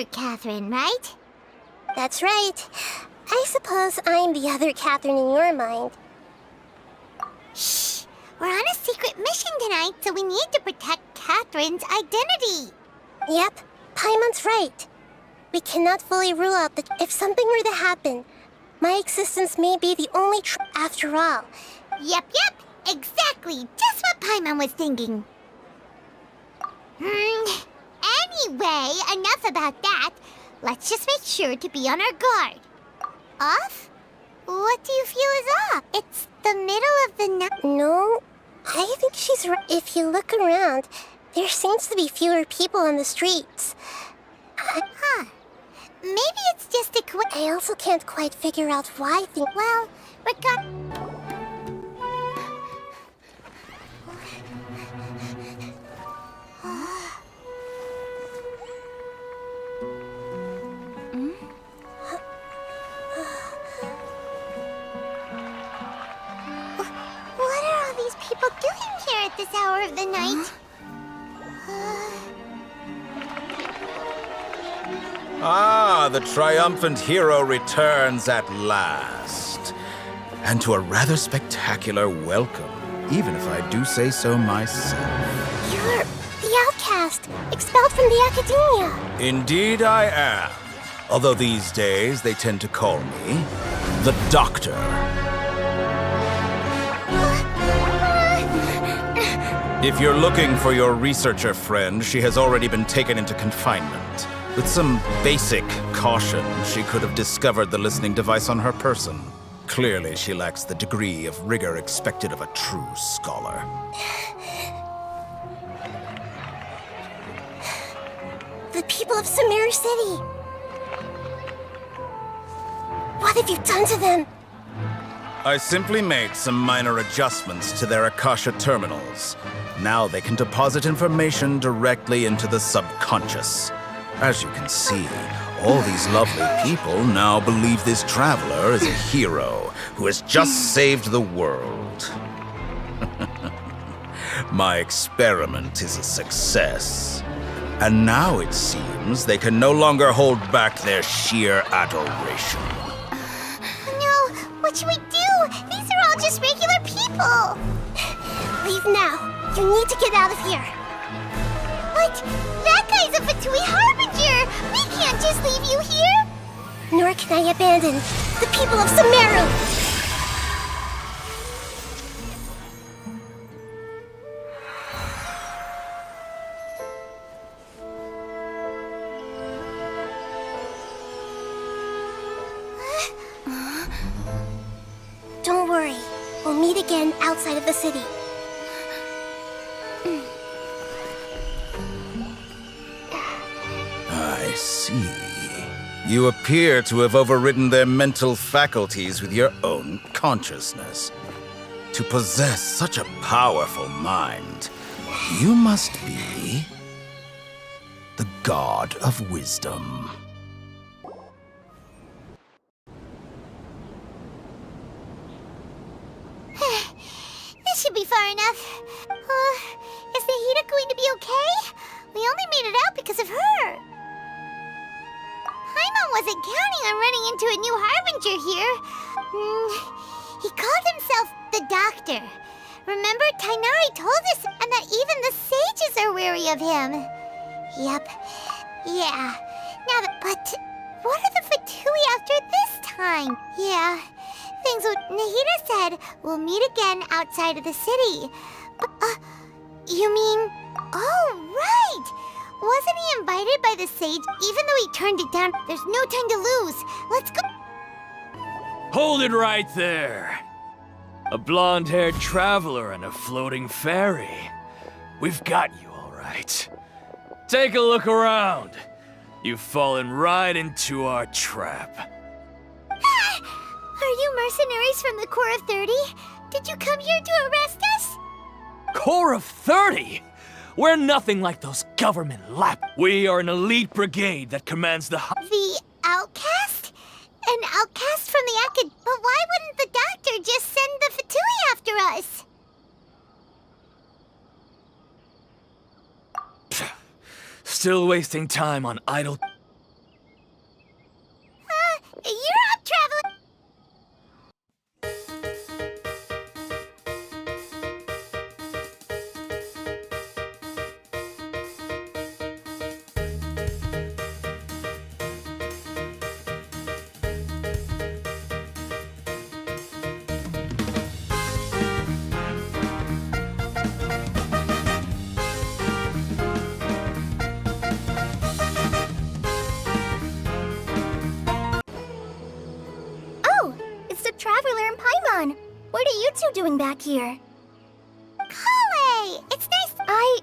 other Catherine, right? That's right. I suppose I'm the other Catherine in your mind. Shh! We're on a secret mission tonight, so we need to protect Catherine's identity. Yep, Paimon's right. We cannot fully rule out that if something were to happen, my existence may be the only after all. Yep, exactly. Just what Paimon was thinking. Anyway, enough about that. Let's just make sure to be on our guard. Off? What do you feel is off? It's the middle of the night. No, I think she's right. If you look around, there seems to be fewer people on the streets. Huh. Maybe it's just a I also can't quite figure out why things... Well, what are all these people doing here at this hour of the night? Ah, the triumphant hero returns at last. And to a rather spectacular welcome, even if I do say so myself. You're the outcast, expelled from the academia. Indeed I am. Although these days they tend to call me the Doctor. If you're looking for your researcher friend, she has already been taken into confinement. With some basic caution, she could have discovered the listening device on her person. Clearly, she lacks the degree of rigor expected of a true scholar. The people of Sumeru City. What have you done to them? I simply made some minor adjustments to their Akasha terminals. Now they can deposit information directly into the subconscious. As you can see, all these lovely people now believe this traveler is a hero who has just saved the world. My experiment is a success. And now it seems they can no longer hold back their sheer adoration. No, what should we do? These are all just regular people. Leave now. You need to get out of here. What? That guy's a Fatui Harbinger! We can't just leave you here! Nor can I abandon the people of Sumeru! Don't worry. We'll meet again outside of the city. I see. You appear to have overridden their mental faculties with your own consciousness. To possess such a powerful mind, you must be the god of wisdom. This should be far enough. Is Nahida going to be okay? We only made it out because of her. Paimon wasn't counting on running into a new Harbinger here. He called himself the Doctor. Remember, Tainari told us, and that even the sages are wary of him. Yep. Yeah. But what are the Fatui after this time? Yeah. Things what Nahida said. We'll meet again outside of the city. You mean... Oh, right! Wasn't he invited by the sage even though he turned it down? There's no time to lose. Let's go... Hold it right there. A blonde-haired traveler and a floating fairy. We've got you all right. Take a look around. You've fallen right into our trap. Are you mercenaries from the Corps of 30? Did you come here to arrest us? Corps of 30? We're nothing like those government lap. We are an elite brigade that commands the... The outcast? An outcast from the Acad... But why wouldn't the Doctor just send the Fatui after us? Still wasting time on idle... back here. Kale! It's nice.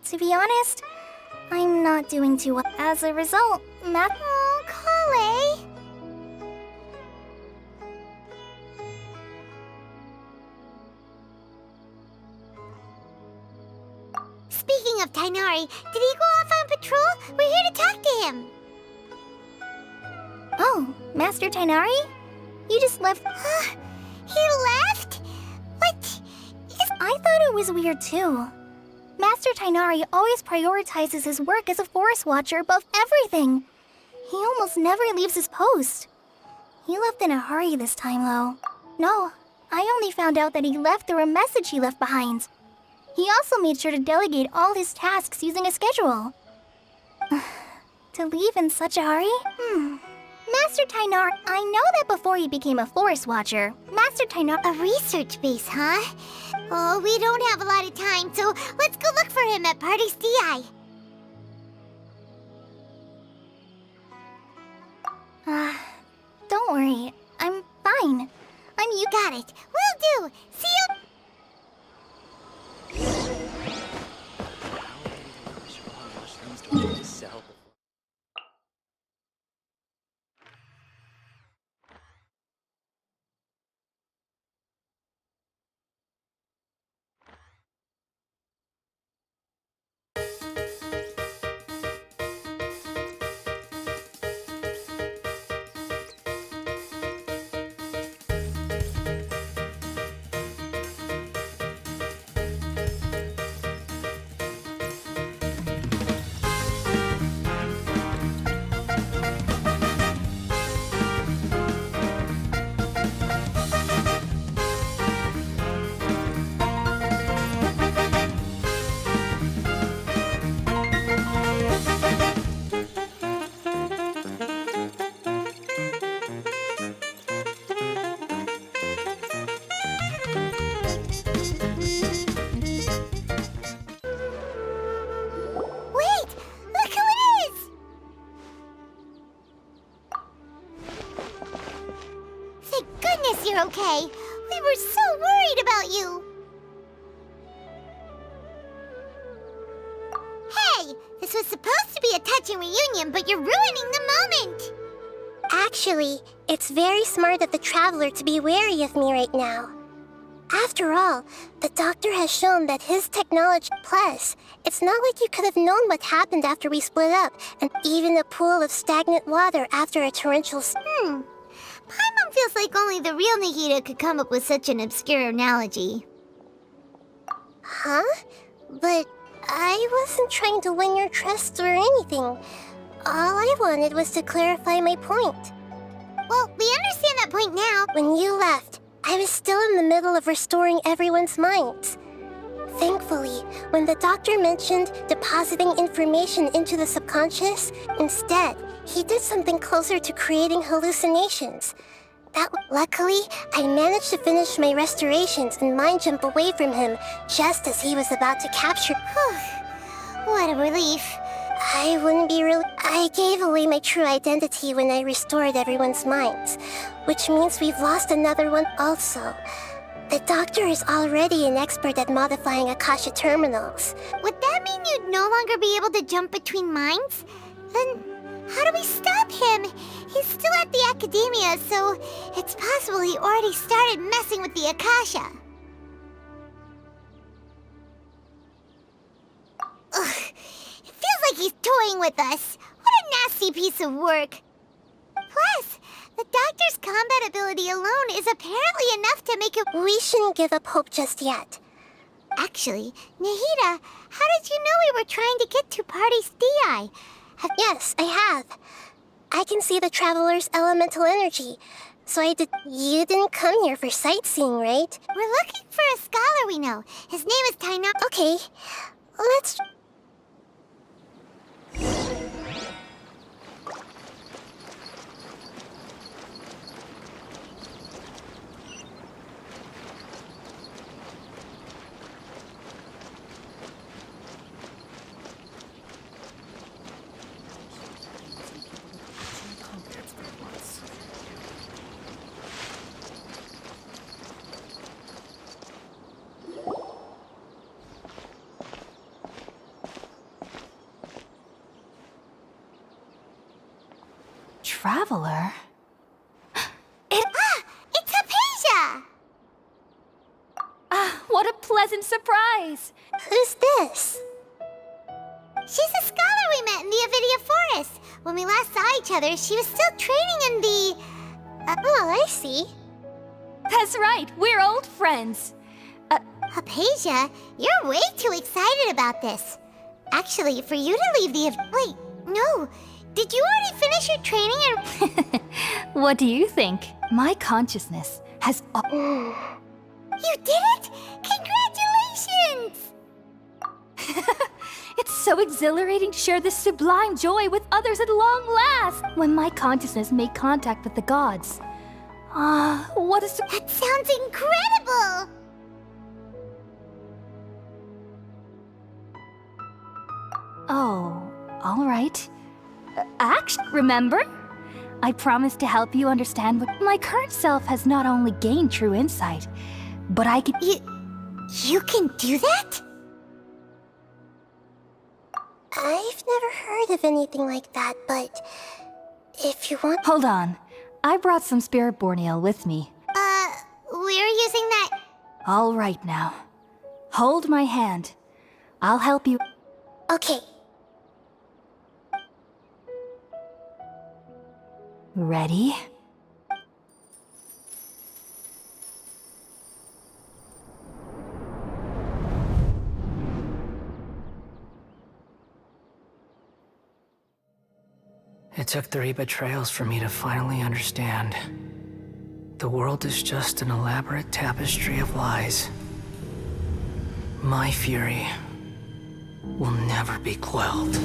To be honest, I'm not doing too well. As a result, math. Oh, Kale. Speaking of Tainari, did he go off on patrol? We're here to talk to him. Oh, Master Tainari? You just left. He left? What? I thought it was weird too. Master Tainari always prioritizes his work as a forest watcher above everything. He almost never leaves his post. He left in a hurry this time, though. No, I only found out that he left through a message he left behind. He also made sure to delegate all his tasks using a schedule. To leave in such a hurry? Master Tainari, I know that before he became a forest watcher, Master Tainari... A research base, huh? Oh, we don't have a lot of time, so let's go look for him at Party's DI. Don't worry, I'm fine. You got it. Will do. See you. You're okay. We were so worried about you. Hey, this was supposed to be a touching reunion, but you're ruining the moment. Actually, it's very smart of the traveler to be wary of me right now. After all, the doctor has shown that his technology... Plus, it's not like you could have known what happened after we split up, and even a pool of stagnant water after a torrential... Paimon feels like only the real Nagita could come up with such an obscure analogy. Huh? But I wasn't trying to win your trust or anything. All I wanted was to clarify my point. Well, we understand that point now. When you left, I was still in the middle of restoring everyone's minds. Thankfully, when the doctor mentioned depositing information into the subconscious, instead, he did something closer to creating hallucinations. Luckily, I managed to finish my restorations and mind jump away from him just as he was about to capture... What a relief. I wouldn't be really... I gave away my true identity when I restored everyone's minds, which means we've lost another one also. The doctor is already an expert at modifying Akasha terminals. Would that mean you'd no longer be able to jump between minds? Then how do we stop him? He's still at the academia, so it's possible he already started messing with the Akasha. Ugh, it feels like he's toying with us. What a nasty piece of work. Plus, the doctor's combat ability alone is apparently enough to make it... We shouldn't give up hope just yet. Actually, Nahida, how did you know we were trying to get to Party's DI? Yes, I have. I can see the traveler's elemental energy. So I did... You didn't come here for sightseeing, right? We're looking for a scholar we know. His name is Tainari. Okay, let's... traveler? It's Hypatia! What a pleasant surprise! Who's this? She's a scholar we met in the Avidia Forest. When we last saw each other, she was still training in the... oh, I see. That's right, we're old friends. Hypatia, you're way too excited about this. Actually, for you to leave the... Wait, no. Did you already finish your training and... What do you think? My consciousness has... You did it? Congratulations! It's so exhilarating to share this sublime joy with others at long last! When my consciousness made contact with the gods. What a... That sounds incredible! Oh, all right. Actually, remember? I promised to help you understand what my current self has not only gained true insight, but I can... You can do that? I've never heard of anything like that, but if you want... Hold on. I brought some Spirit-born ale with me. We're using that... All right now. Hold my hand. I'll help you... Okay. Ready? It took 3 betrayals for me to finally understand. The world is just an elaborate tapestry of lies. My fury will never be quelled.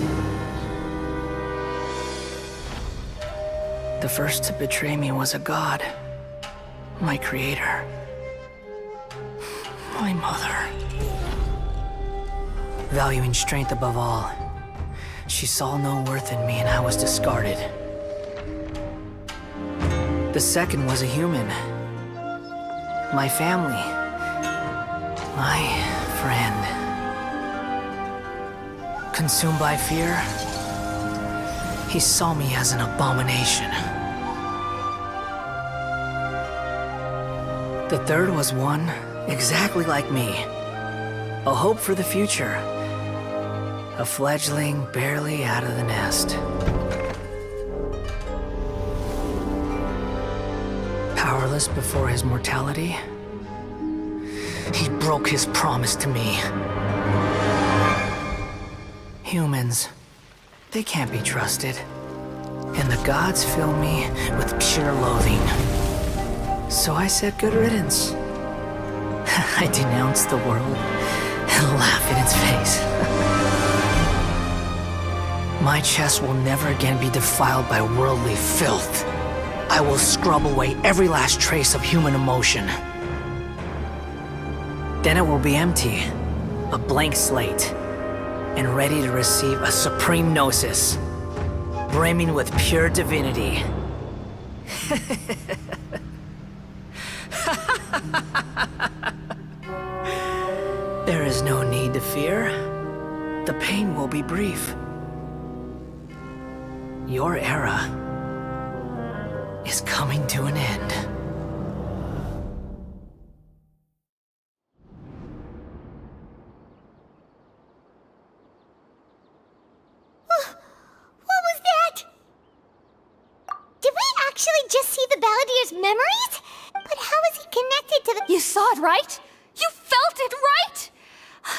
The first to betray me was a god, my creator, my mother. Valuing strength above all, she saw no worth in me and I was discarded. The second was a human, my family, my friend. Consumed by fear, he saw me as an abomination. The third was one exactly like me, a hope for the future, a fledgling barely out of the nest. Powerless before his mortality, he broke his promise to me. Humans, they can't be trusted, and the gods fill me with pure loathing. So I said good riddance. I denounced the world and laughed in its face. My chest will never again be defiled by worldly filth. I will scrub away every last trace of human emotion. Then it will be empty, a blank slate, and ready to receive a supreme gnosis, brimming with pure divinity. There is no need to fear. The pain will be brief. Your era is coming to an end. What was that? Did we actually just see the Balladier's memories? But how is he connected to the... You saw it, right? You felt it, right?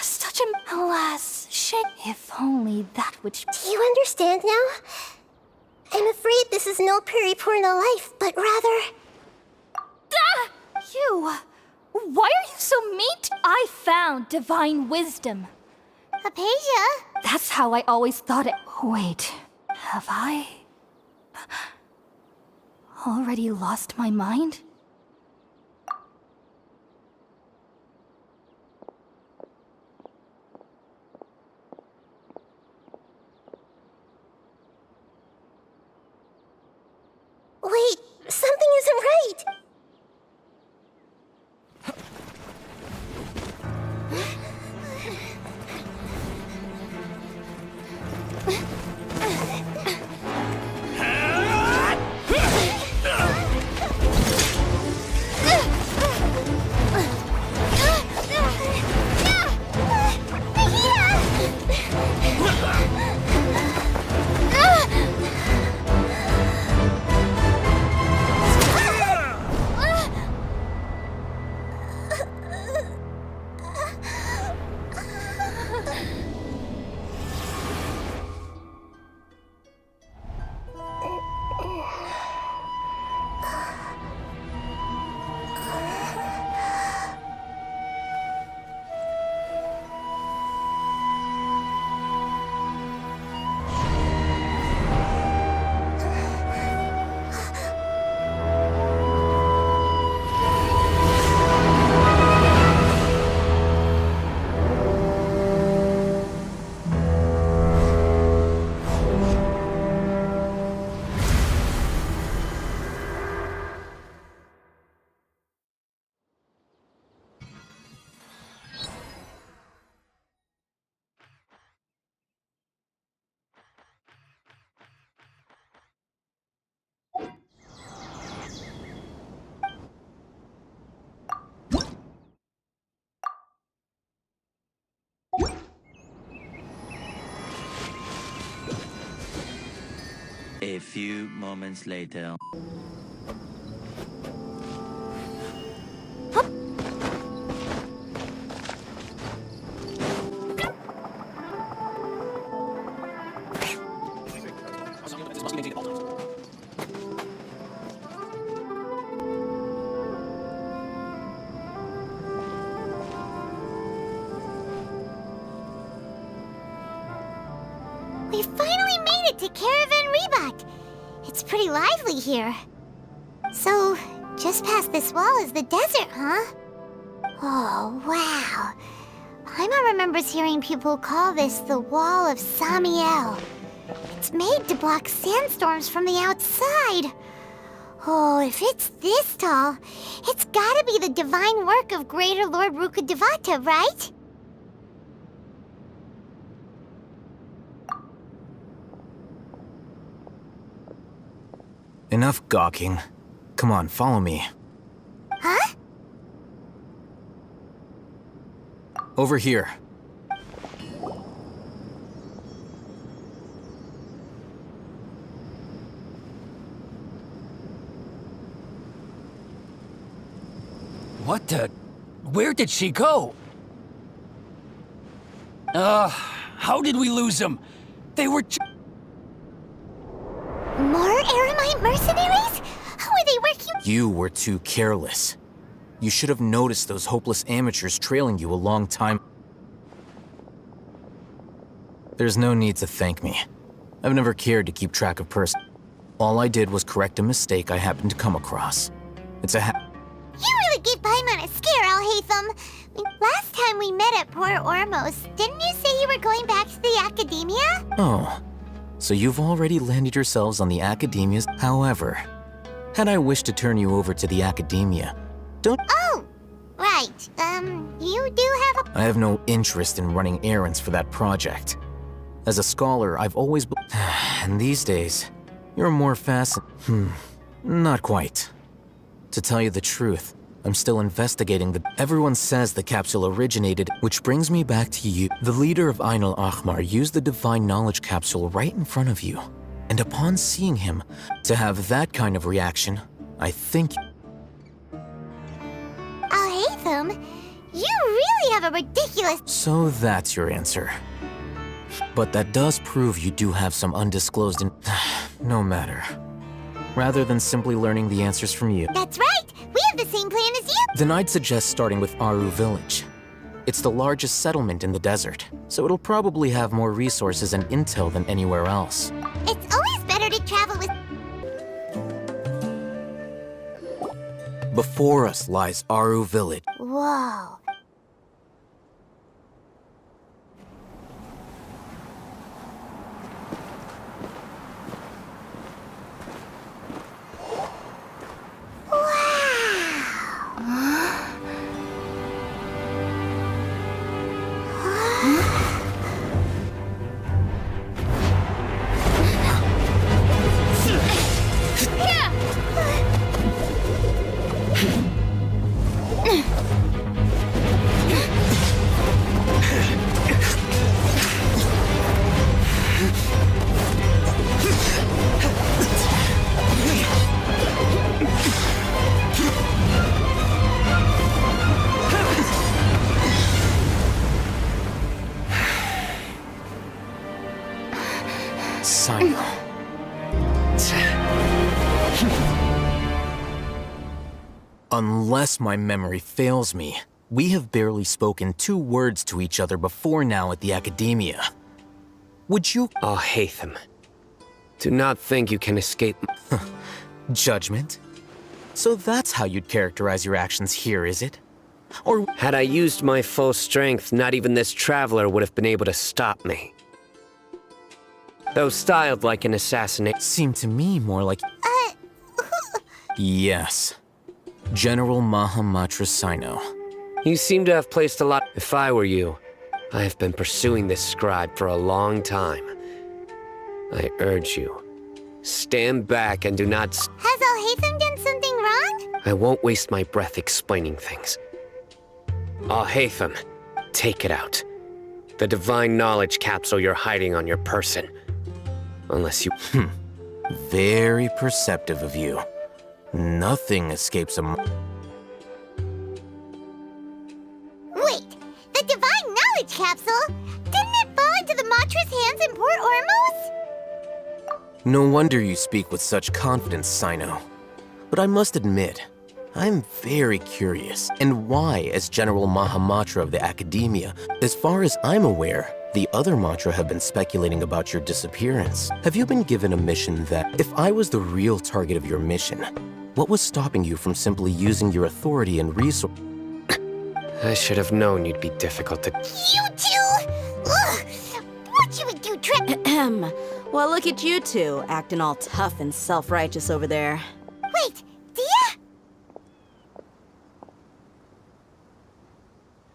Such a... Alas, shame. If only that which... Do you understand now? I'm afraid this is no periporno life, but rather... You... Why are you so mean I found divine wisdom. Hypatia? That's how I always thought it... Wait, have I... already lost my mind? Wait, something isn't right! A few moments later. We finally made it to Caravan Rebot. It's pretty lively here. So, just past this wall is the desert, huh? Oh, wow. Paimon remembers hearing people call this the Wall of Samiel. It's made to block sandstorms from the outside. Oh, if it's this tall, it's gotta be the divine work of Greater Lord Rukkhadevata, right? Enough gawking. Come on, follow me. Huh? Over here. What the? Where did she go? How did we lose them? They were More Aramite mercenaries? How are they working? You were too careless. You should have noticed those hopeless amateurs trailing you a long time. There's no need to thank me. I've never cared to keep track of person. All I did was correct a mistake I happened to come across. It's a You really gave Paimon a scare, Alhaitham. Last time we met at Port Ormos, didn't you say you were going back to the Academia? Oh. So you've already landed yourselves on the Academias. However, had I wished to turn you over to the Academia, Oh, right. You do have a... I have no interest in running errands for that project. As a scholar, I've always and these days, you're more not quite. To tell you the truth, I'm still investigating Everyone says the capsule originated, which brings me back to you. The leader of Ain al-Ahmar used the Divine Knowledge capsule right in front of you. And upon seeing him, to have that kind of reaction, I think... Alhaitham, you really have a ridiculous... So that's your answer. But that does prove you do have some undisclosed no matter. Rather than simply learning the answers from you. That's right! We have the same plan as you! Then I'd suggest starting with Aru Village. It's the largest settlement in the desert, so it'll probably have more resources and intel than anywhere else. It's always better to travel with... Before us lies Aru Village. Whoa. Unless my memory fails me, we have barely spoken 2 words to each other before now at the Academia. Would you... Alhaitham, do not think you can escape... Judgment? So that's how you'd characterize your actions here, is it? Or... Had I used my full strength, not even this traveler would have been able to stop me. Though styled like an assassination... Seemed to me more like... Yes. General Mahamatra Sino. You seem to have placed a lot... If I were you, I have been pursuing this scribe for a long time. I urge you, stand back and do not... Has Alhaitham done something wrong? I won't waste my breath explaining things. Alhaitham, take it out. The divine knowledge capsule you're hiding on your person. Unless you... Very perceptive of you. Nothing escapes a... Wait, the Divine Knowledge Capsule? Didn't it fall into the Matra's hands in Port Ormos? No wonder you speak with such confidence, Sino. But I must admit, I'm very curious. And why, as General Mahamatra of the Academia? As far as I'm aware, the other Matra have been speculating about your disappearance. Have you been given a mission that, if I was the real target of your mission, what was stopping you from simply using your authority and resource? I should have known you'd be difficult to... You two! Ugh! What you would do, Trip? Well, look at you two, acting all tough and self-righteous over there. Wait, Dia?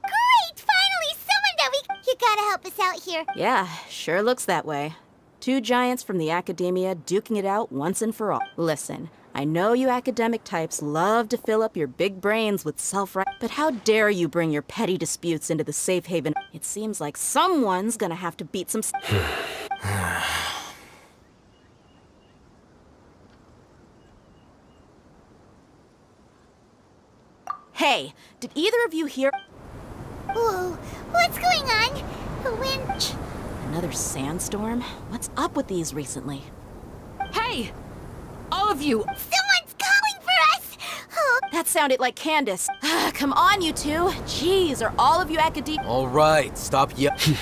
Great! Finally, someone that you gotta help us out here. Yeah, sure looks that way. Two giants from the Academia duking it out once and for all. Listen, I know you academic types love to fill up your big brains with self-right, but how dare you bring your petty disputes into the safe haven? It seems like someone's gonna have to beat some... Hey, did either of you hear... Whoa, what's going on? The wind... Another sandstorm? What's up with these recently? Hey! All of you! Someone's calling for us! Oh, That sounded like Candace. Come on, you two. Jeez, are all of you academic... All right, stop yelling.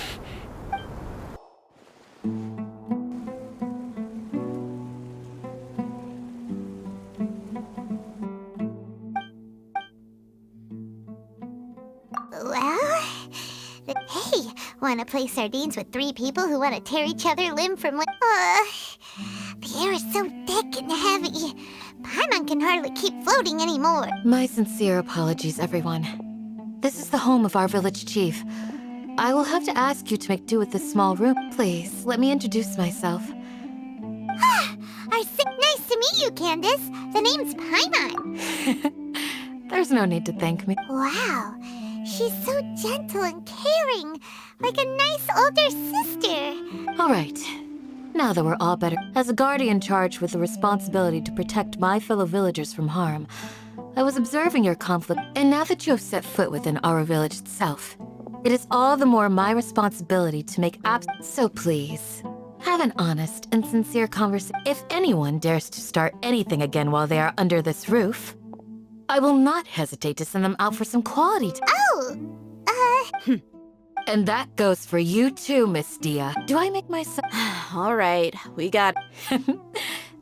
well... Hey, wanna play sardines with three people who wanna tear each other limb from limb? The air is so thick and heavy. Paimon can hardly keep floating anymore. My sincere apologies, everyone. This is the home of our village chief. I will have to ask you to make do with this small room. Please, let me introduce myself. Nice to meet you, Candace. The name's Paimon. There's no need to thank me. Wow, she's so gentle and caring, like a nice older sister. All right. Now that we're all better, as a guardian charged with the responsibility to protect my fellow villagers from harm, I was observing your conflict, and now that you have set foot within our village itself, it is all the more my responsibility to make So please, have an honest and sincere conversation. If anyone dares to start anything again while they are under this roof, I will not hesitate to send them out for some quality time. Oh, And that goes for you too, Miss Dia. Do I make myself... All right, we got...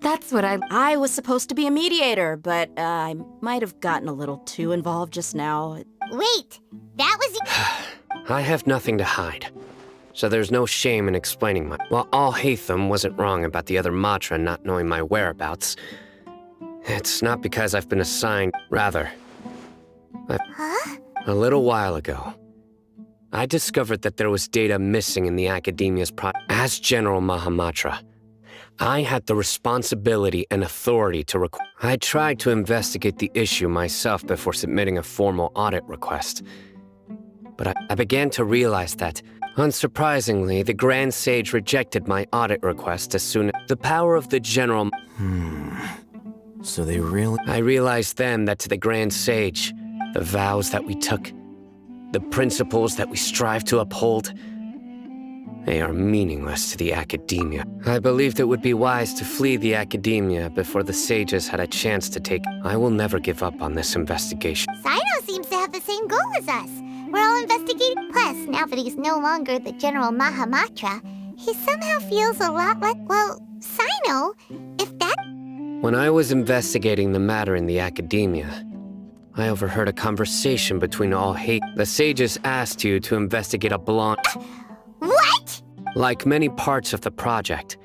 That's what I was supposed to be a mediator, but I might have gotten a little too involved just now. wait, that was... I have nothing to hide, so there's no shame in explaining my... While Al-Haytham wasn't wrong about the other Matra not knowing my whereabouts, it's not because I've been assigned... Rather, Huh? a little while ago, I discovered that there was data missing in the Academia's As General Mahamatra, I had the responsibility and authority to I tried to investigate the issue myself before submitting a formal audit request. But I began to realize that, unsurprisingly, the Grand Sage rejected my audit request as soon as the power of the General... So they really... I realized then that to the Grand Sage, the vows that we took, the principles that we strive to uphold, they are meaningless to the Academia. I believed it would be wise to flee the Academia before the sages had a chance to take... I will never give up on this investigation. Sino seems to have the same goal as us. We're all investigating. Plus, now that he's no longer the General Mahamatra, he somehow feels a lot like... Well, Sino, if that... When I was investigating the matter in the Academia, I overheard a conversation between The sages asked you to investigate a blonde... What? Like many parts of the project,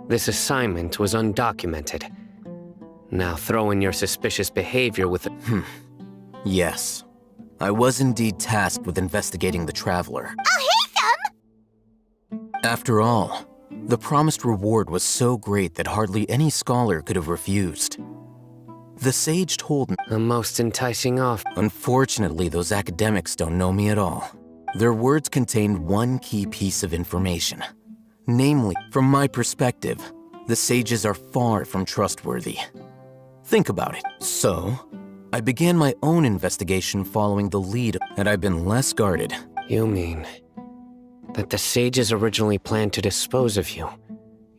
this assignment was undocumented. Now throw in your suspicious behavior with... Yes. I was indeed tasked with investigating the Traveler. Al-Haytham! After all, the promised reward was so great that hardly any scholar could have refused. The sage told me... A most enticing offer. Unfortunately, those academics don't know me at all. Their words contained one key piece of information. Namely, from my perspective, The sages are far from trustworthy. Think about it. So, I began my own investigation following the lead, and I've been less guarded. You mean that the sages originally planned to dispose of you,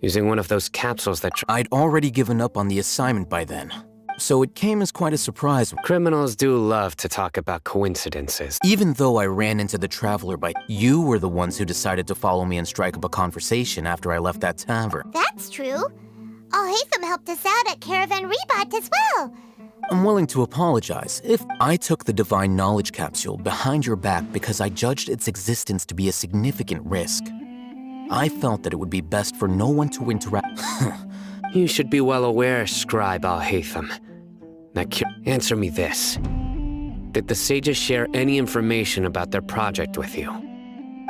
using one of those capsules that... I'd already given up on the assignment by then, so it came as quite a surprise. Criminals do love to talk about coincidences. Even though I ran into the Traveler you were the ones who decided to follow me and strike up a conversation after I left that tavern. That's true. Al-Haytham helped us out at Caravan Rebat as well. I'm willing to apologize if I took the Divine Knowledge Capsule behind your back because I judged its existence to be a significant risk. I felt that it would be best for no one to interact. You should be well aware, Scribe Al-Haytham. Now, answer me this. Did the sages share any information about their project with you?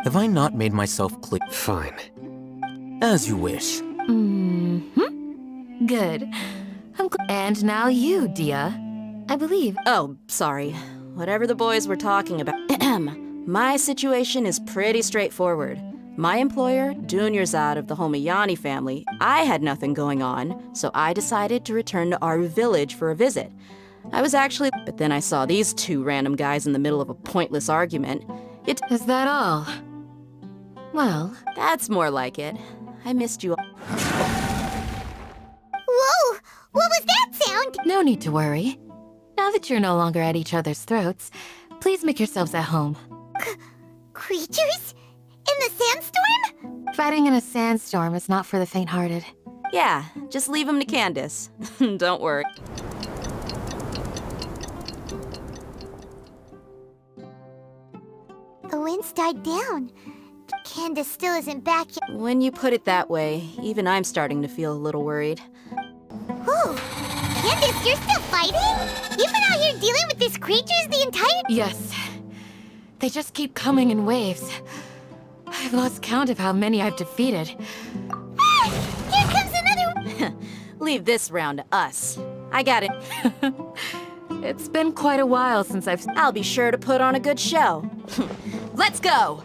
Have I not made myself clear? Fine. As you wish. Good. And now you, Dia. I believe. Oh, sorry. Whatever the boys were talking about. My situation is pretty straightforward. My employer, Dunyarzad of the Homayani family, I had nothing going on, so I decided to return to Aru village for a visit. I was actually... But then I saw these two random guys in the middle of a pointless argument. Is that all? Well... That's more like it. I missed you. Whoa! What was that sound? No need to worry. Now that you're no longer at each other's throats, please make yourselves at home. Creatures? In the sandstorm? Fighting in a sandstorm is not for the faint-hearted. Yeah, just leave him to Candace. Don't worry. The wind's died down. Candace still isn't back yet. When you put it that way, even I'm starting to feel a little worried. Whoa! Candace, you're still fighting? You've been out here dealing with these creatures the entire... Yes. They just keep coming in waves. I've lost count of how many I've defeated. Ah! Here comes another... Leave this round to us. I got it. It's been quite a while since I'll be sure to put on a good show. Let's go!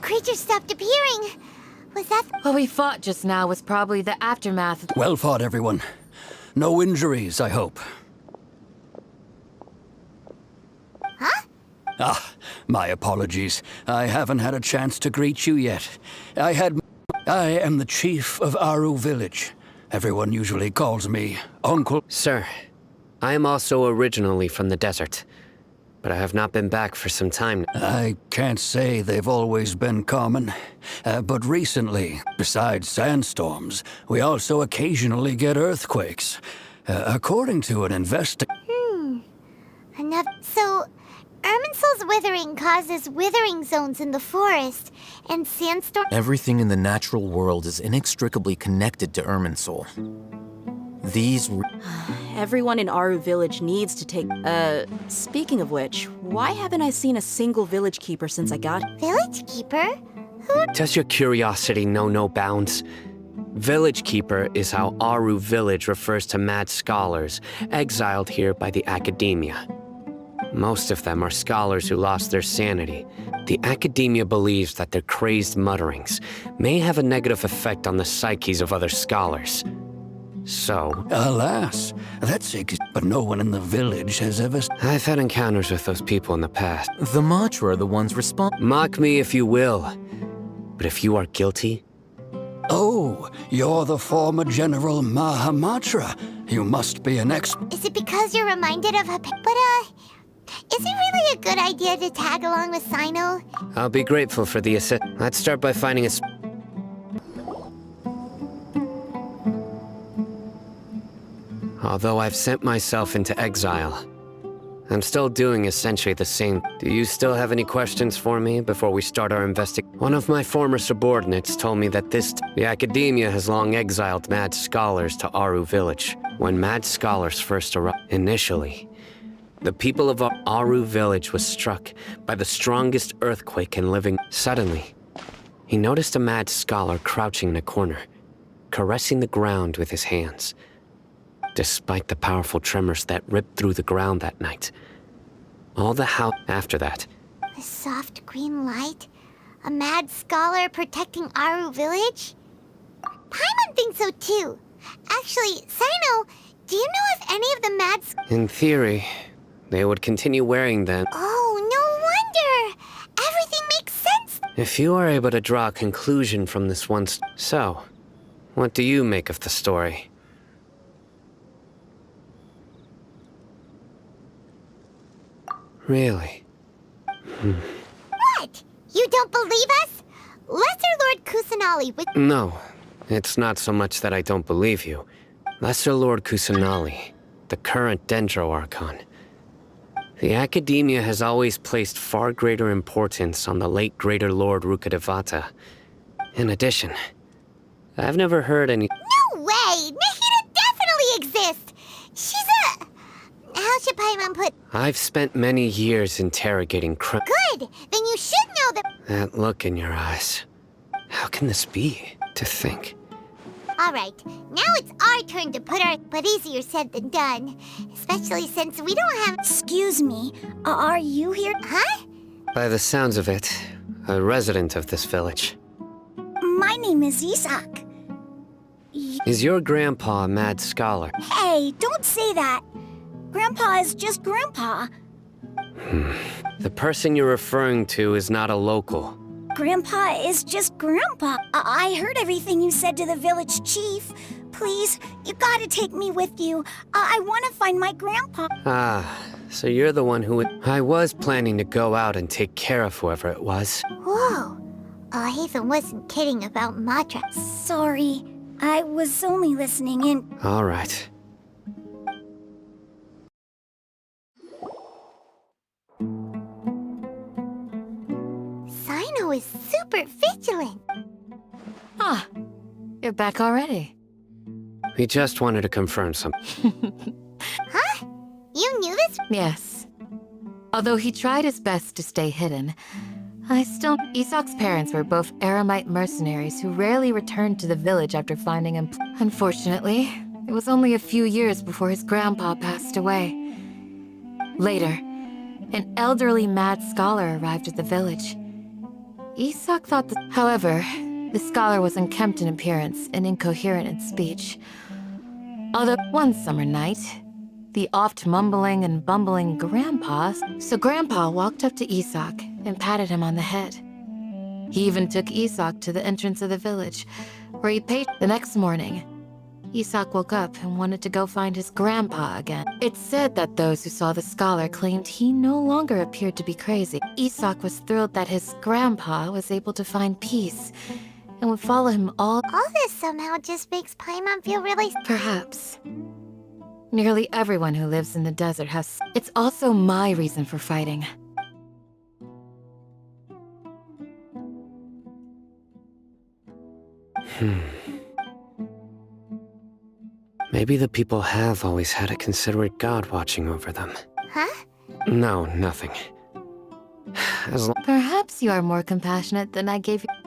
Creatures stopped appearing. Was that... What we fought just now was probably the aftermath. Well fought, everyone. No injuries, I hope. Huh? Ah, my apologies. I haven't had a chance to greet you yet. I am the chief of Aru village. Everyone usually calls me Uncle. Sir, I am also originally from the desert, but I have not been back for some time. I can't say they've always been common, but recently, besides sandstorms, we also occasionally get earthquakes. According to an Enough. So, Irminsul's withering causes withering zones in the forest, and sandstorm... Everything in the natural world is inextricably connected to Irminsul. These... Everyone in Aru village needs to take... speaking of which, why haven't I seen a single village keeper since I got... Village keeper? Who... Does your curiosity know no bounds? Village keeper is how Aru village refers to mad scholars exiled here by the academia. Most of them are scholars who lost their sanity. The academia believes that their crazed mutterings may have a negative effect on the psyches of other scholars. So... Alas, that's but no one in the village has ever... I've had encounters with those people in the past. The Matra are the ones responsible. Mock me if you will, but if you are guilty... Oh, you're the former General Mahamatra. You must be an expert. Is it because you're reminded of her... But, is it really a good idea to tag along with Sino? I'll be grateful for the assist. Let's start by finding a... Although I've sent myself into exile, I'm still doing essentially the same. Do you still have any questions for me before we start our investigation? One of my former subordinates told me that the academia has long exiled mad scholars to Aru Village. When mad scholars first arrived, initially, the people of Aru Village was struck by the strongest earthquake in living. Suddenly, he noticed a mad scholar crouching in a corner, caressing the ground with his hands. Despite the powerful tremors that ripped through the ground that night, all the house after that. The soft green light? A mad scholar protecting Aru Village? Paimon thinks so too. Actually, Sino, do you know if any of the mad In theory, they would continue wearing them. Oh, no wonder! Everything makes sense! If you are able to draw a conclusion from this one. So, what do you make of the story? Really? What? You don't believe us? Lesser Lord Kusanali with— No, it's not so much that I don't believe you. Lesser Lord Kusanali, the current Dendro Archon. The Academia has always placed far greater importance on the late Greater Lord Rukkhadevata. In addition, I've never heard any— No way! Nahida definitely exists! She's a— How should Paimon put— I've spent many years interrogating Good! Then you should know that— That look in your eyes. How can this be? To think. Alright, now it's our turn to put our— But easier said than done. Especially since we don't have— Excuse me, are you here? Huh? By the sounds of it, a resident of this village. My name is Isak. Is your grandpa a mad scholar? Hey, don't say that. Grandpa is just Grandpa. The person you're referring to is not a local. Grandpa is just Grandpa. I heard everything you said to the village chief. Please, you gotta take me with you. I wanna find my grandpa. Ah, so you're the one who I was planning to go out and take care of whoever it was. Whoa. Ethan wasn't kidding about Matra. Sorry, I was only listening in. All right. Sino is super vigilant. Ah, you're back already. We just wanted to confirm something. Huh? You knew this? Yes. Although he tried his best to stay hidden, Isak's parents were both Aramite mercenaries who rarely returned to the village after finding him. Unfortunately, it was only a few years before his grandpa passed away. Later, an elderly mad scholar arrived at the village. Isak thought that— However, the scholar was unkempt in appearance and incoherent in speech. Although one summer night, the oft mumbling and bumbling Grandpa walked up to Isak and patted him on the head. He even took Isak to the entrance of the village, where he paid. The next morning, Isak woke up and wanted to go find his grandpa again. It's said that those who saw the scholar claimed he no longer appeared to be crazy. Isak was thrilled that his grandpa was able to find peace and would follow him all— All this somehow just makes Paimon feel really— Perhaps. Nearly everyone who lives in the desert has— It's also my reason for fighting. Maybe the people have always had a considerate god watching over them. Huh? No, nothing. Perhaps you are more compassionate than I gave you.